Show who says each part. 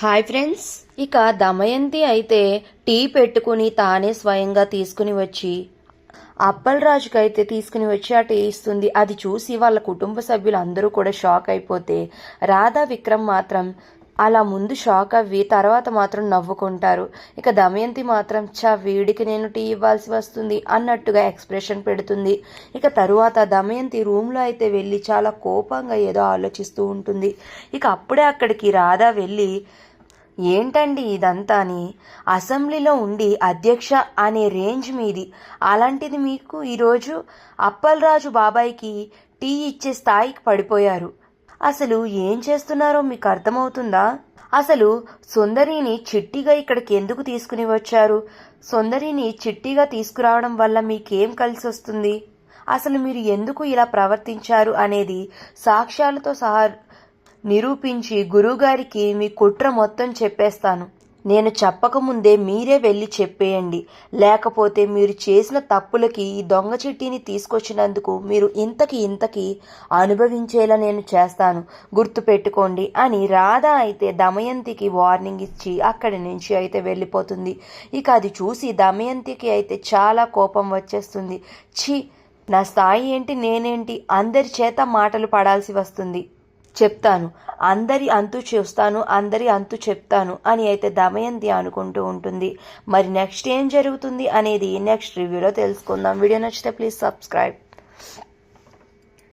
Speaker 1: Hi friends, ఇక దమయంతి అయితే tea పెట్టుకుని తానే స్వయంగా తీసుకుని వచ్చి అప్పలరాజుకి అయితే తీసుకుని వచ్చి ఆ టీ ఇస్తుంది. అది చూసి వాళ్ళ కుటుంబ సభ్యులు అందరూ కూడా షాక్ అయిపోతే రాధా విక్రమ్ మాత్రం అలా ముందు షాక్ అవ్వి తర్వాత మాత్రం నవ్వుకుంటారు. ఇక దమయంతి మాత్రం వీడికి నేను టీ ఇవ్వాల్సి వస్తుంది అన్నట్టుగా ఎక్స్ప్రెషన్ పెడుతుంది. ఇక తరువాత దమయంతి రూమ్లో అయితే వెళ్ళి చాలా కోపంగా ఏదో ఆలోచిస్తూ ఉంటుంది. ఇక అప్పుడే అక్కడికి రాధా వెళ్ళి, ఏంటండి ఇదంతాని, అసెంబ్లీలో ఉండి అధ్యక్ష అనే రేంజ్ మీది, అలాంటిది మీకు ఈరోజు అప్పలరాజు బాబాయ్కి టీ ఇచ్చే స్థాయికి పడిపోయారు. అసలు ఏం చేస్తున్నారో మీకు అర్థమవుతుందా? అసలు సుందరిని చిట్టిగా ఇక్కడికి ఎందుకు తీసుకుని వచ్చారు? సుందరిని చిట్టిగా తీసుకురావడం వల్ల మీకేం కలిసి వస్తుంది? అసలు మీరు ఎందుకు ఇలా ప్రవర్తించారు అనేది సాక్ష్యాలతో సహా నిరూపించి గురువుగారికి మీ కుట్ర మొత్తం చెప్పేస్తాను. నేను చెప్పకముందే మీరే వెళ్ళి చెప్పేయండి, లేకపోతే మీరు చేసిన తప్పులకి ఈ దొంగ చిట్టిని తీసుకొచ్చినందుకు మీరు ఇంతకి అనుభవించేలా నేను చేస్తాను, గుర్తుపెట్టుకోండి అని రాధ అయితే దమయంతికి వార్నింగ్ ఇచ్చి అక్కడి నుంచి అయితే వెళ్ళిపోతుంది. ఇక అది చూసి దమయంతికి అయితే చాలా కోపం వచ్చేస్తుంది. ఛీ, నా స్థాయి ఏంటి, నేనేంటి, అందరి చేత మాటలు పడాల్సి వస్తుంది, చెప్తాను, అందరి అంతు చూస్తాను, అందరి అంతు చెప్తాను అని అయితే దమయంతి అనుకుంటూ ఉంటుంది. మరి నెక్స్ట్ ఏం జరుగుతుంది అనేది నెక్స్ట్ రివ్యూలో తెలుసుకుందాం. వీడియో నచ్చితే ప్లీజ్ సబ్స్క్రైబ్.